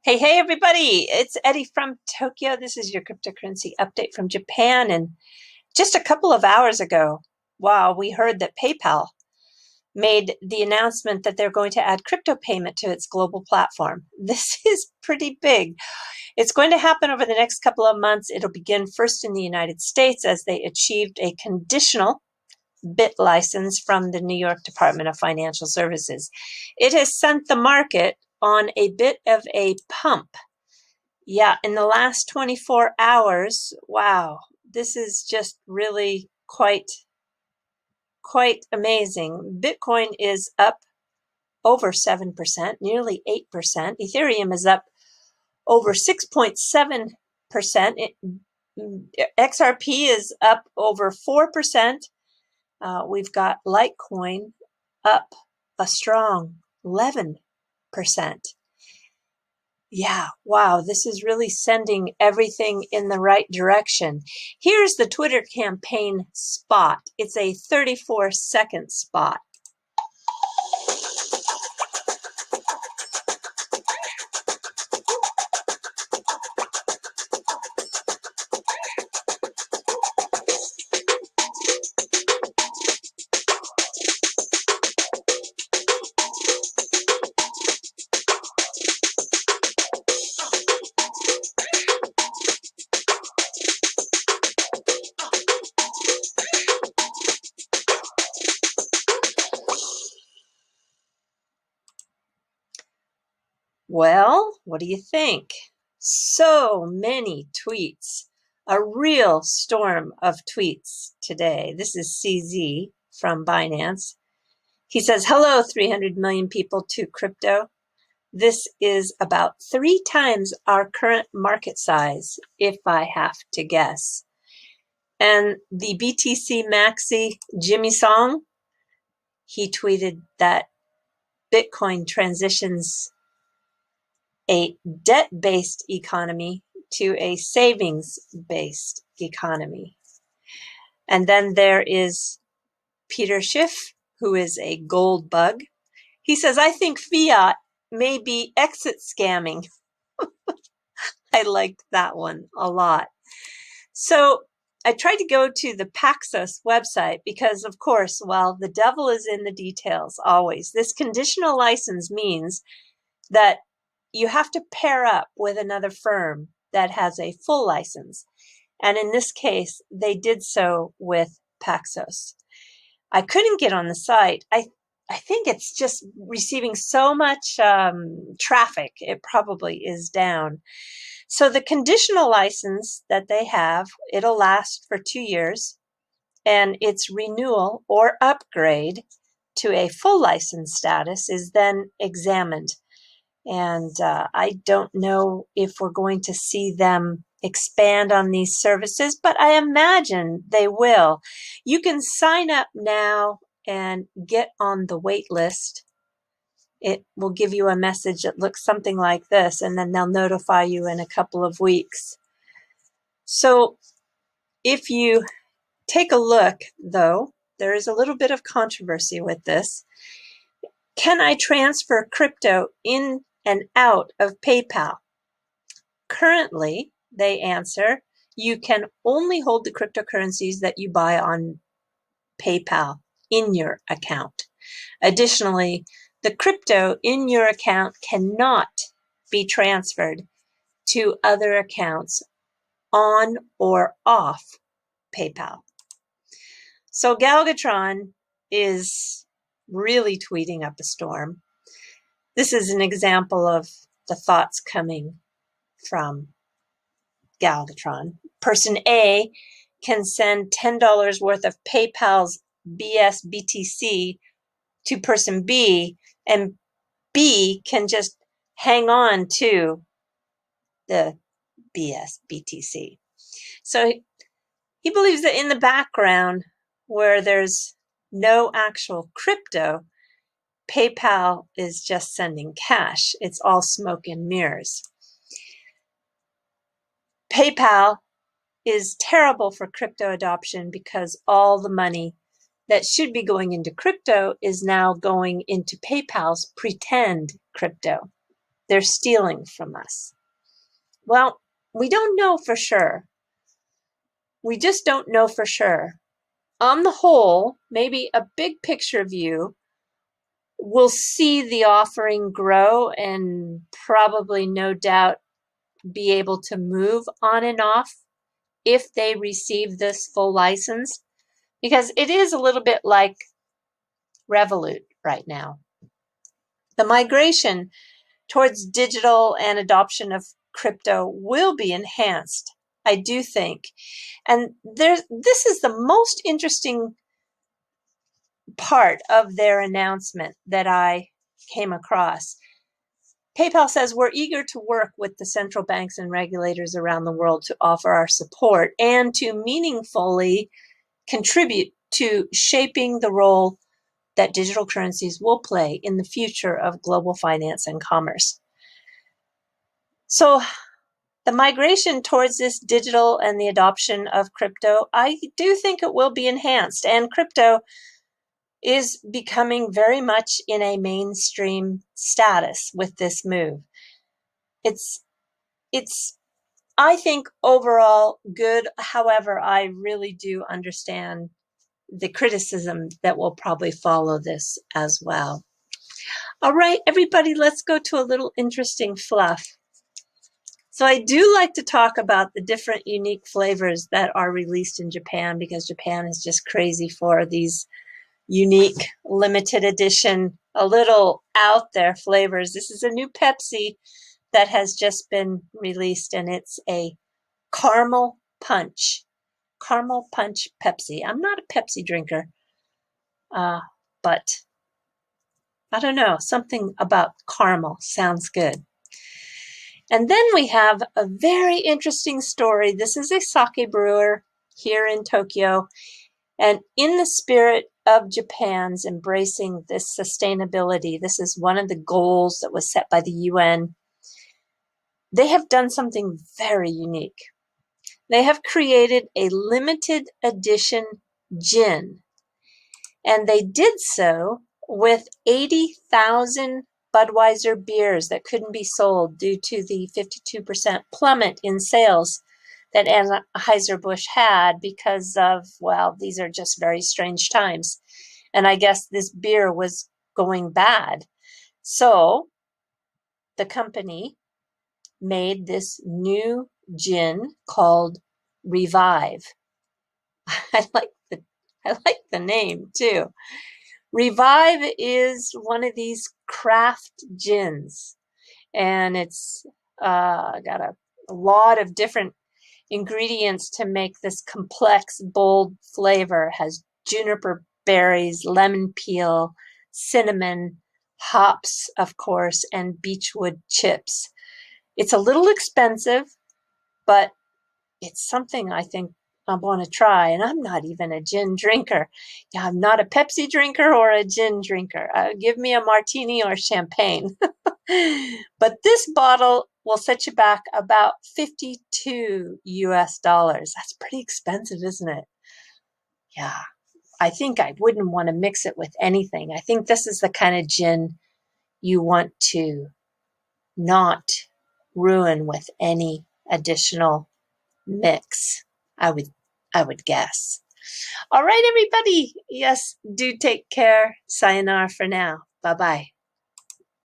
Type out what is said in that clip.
Hey, everybody. It's Eddie from Tokyo. This is your cryptocurrency update from Japan. And just a couple of hours ago, wow, we heard that PayPal made the announcement that they're going to add crypto payment to its global platform. This is pretty big. It's going to happen over the next couple of months. It'll begin first in the United States as they achieved a conditional BIT license from the New York Department of Financial Services. It has sent the market on a bit of a pump. Yeah, in the last 24 hours, wow, this is just really quite amazing. Bitcoin is up over 7%, nearly 8%. Ethereum is up over 6.7%. XRP is up over 4%. We've got Litecoin up a strong 11%. Yeah, wow, this is really sending everything in the right direction. Here's the Twitter campaign spot. It's a 34-second spot. Well, what do you think? So many tweets. A real storm of tweets today. This is CZ from Binance. He says, hello, 300 million people to crypto. This is about 3 times our current market size, if I have to guess. And the BTC Maxi Jimmy Song, he tweeted that Bitcoin transitions a debt-based economy to a savings-based economy. And then there is Peter Schiff, who is a gold bug. He says, I think fiat may be exit scamming. I liked that one a lot. So I tried to go to the Paxos website because, of course, well, the devil is in the details always. This conditional license means that you have to pair up with another firm that has a full license. And in this case, they did so with Paxos. I couldn't get on the site. I think it's just receiving so much traffic, it probably is down. So the conditional license that they have, it'll last for 2 years, and its renewal or upgrade to a full license status is then examined. And I don't know if we're going to see them expand on these services, but I imagine they will. You can sign up now and get on the wait list. It will give you a message that looks something like this, and then they'll notify you in a couple of weeks. So if you take a look, though, there is a little bit of controversy with this. Can I transfer crypto in and out of PayPal? Currently, they answer, you can only hold the cryptocurrencies that you buy on PayPal in your account. Additionally, the crypto in your account cannot be transferred to other accounts on or off PayPal. So Galgatron is really tweeting up a storm. This is an example of the thoughts coming from Galgatron. Person A can send $10 worth of PayPal's BSBTC to person B, and B can just hang on to the BSBTC. So he believes that in the background, where there's no actual crypto, PayPal is just sending cash. It's all smoke and mirrors. PayPal is terrible for crypto adoption because all the money that should be going into crypto is now going into PayPal's pretend crypto. they're stealing from us. Well, we don't know for sure. We just don't know for sure. On the whole, maybe a big picture view, we'll see the offering grow and probably no doubt be able to move on and off if they receive this full license, because it is a little bit like Revolut right now. The migration towards digital and adoption of crypto will be enhanced, I do think. And this is the most interesting part of their announcement that I came across. PayPal says, we're eager to work with the central banks and regulators around the world to offer our support and to meaningfully contribute to shaping the role that digital currencies will play in the future of global finance and commerce. So the migration towards this digital and the adoption of crypto, I do think it will be enhanced, and crypto is becoming very much in a mainstream status with this move. It's I think overall good. However, I really do understand the criticism that will probably follow this as well. All right, everybody, let's go to a little interesting fluff. So I do like to talk about the different unique flavors that are released in Japan, because Japan is just crazy for these unique limited edition, a little out there flavors. This is a new Pepsi that has just been released, and it's a caramel punch Pepsi. I'm not a Pepsi drinker, but I don't know, something about caramel sounds good. And then we have a very interesting story. This is a sake brewer here in Tokyo, and in the spirit of Japan's embracing this sustainability, this is one of the goals that was set by the UN. They have done something very unique. They have created a limited edition gin, and they did so with 80,000 Budweiser beers that couldn't be sold due to the 52% plummet in sales that Anheuser-Busch had because of, well, these are just very strange times. And I guess this beer was going bad. So the company made this new gin called Revive. I like the name too. Revive is one of these craft gins, and it's got a lot of different ingredients to make this complex, bold flavor. It has juniper berries, lemon peel, cinnamon, hops, of course, and beechwood chips. It's a little expensive, but it's something I think I want to try, and I'm not even a gin drinker. Yeah, I'm not a Pepsi drinker or a gin drinker. Give me a martini or champagne. But this bottle will set you back about $52 US. That's pretty expensive, isn't it? Yeah, I think I wouldn't want to mix it with anything. I think this is the kind of gin you want to not ruin with any additional mix, I would guess. All right, everybody. Yes, do take care. Sayonara for now. Bye-bye.